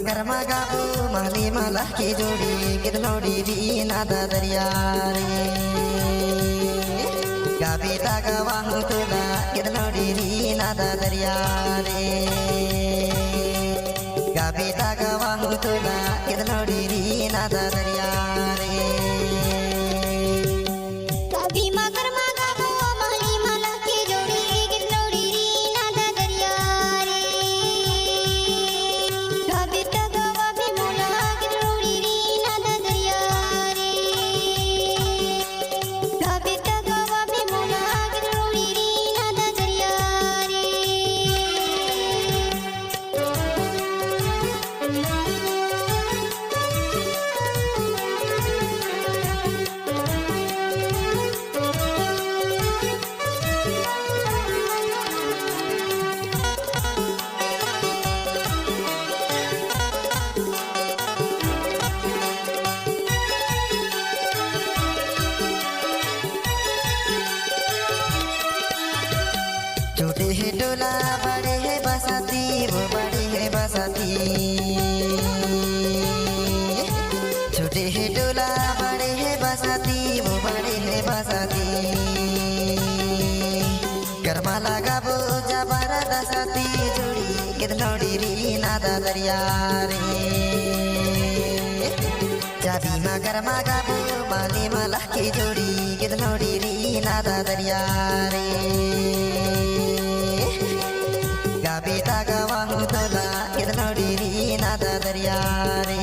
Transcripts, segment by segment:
गरमा गाबू माली माला की जोड़ी गिरनोड़ी भी नादा दरिया रे गाबी तागवा हूँ तुला गिरनोड़ी भी नादा दरिया रे गाबी तागवा हूँ तुला गिरनोड़ी भी नादा दरिया रे छोटे है डोला बड़े है बसाती वो बड़े है बसाती छोटे है डोला बड़े है बसाती वो बड़े है बसाती गरमा लगा वो जबारा दसाती जोड़ी कितनोड़ी री नादा दरिया रे चाबी मा गरमा गाबो माली माला की जोड़ी कितनोड़ी री नादा दरिया रे गाबी तागवा हूँ तोला कितनोड़ी री नादा दरिया रे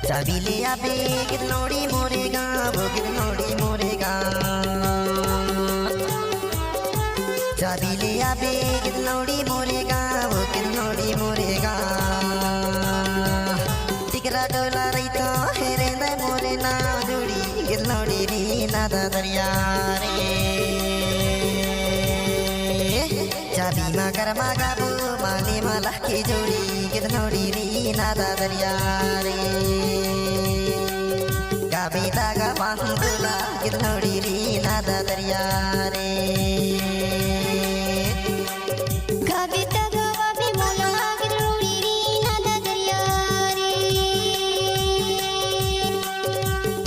चाबी ले आबे कितनोड़ी मोरेगा वो कितनोड़ी मोरेगा चाबी ले आबे कितनोड़ी मोरेगा वो कितनोड़ी मोरेगा टिकरा डोला रही तो हेरे न मोरे ना जोड़ी कितनोड़ी री नादा दरिया रे चाबी मा गरमा गाबो माली माला की जोड़ी कितनोड़ी री नादा दरिया रे गाबी तागवा हूँ तोला कितनोड़ी री नादा दरिया रे गाबी तागवा भी मोला कितनोड़ी री नादा दरिया रे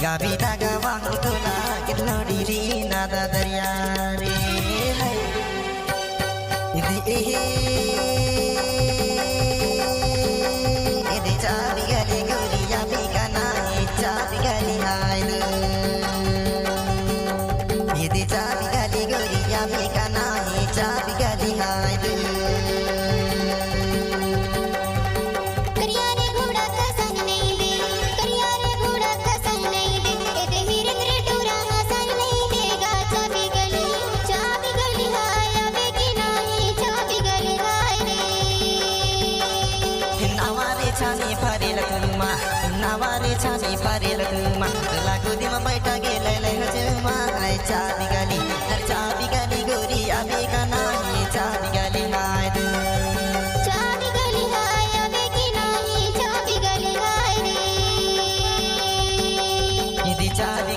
गाबी तागवा हूँ तोला कितनोड़ी री नादा दरिया रे इधे चाबी गली गोरिया भी कनाई चाबी गली हायल इधे चाबी गली गोरिया भी कनाई चाबी गली हायल नवारे छाने परेल कुमा लाखो दिमा बैठा गेले ले हजमा चाबी गली गोरी अबे का नाही चाबी गली ना चाबी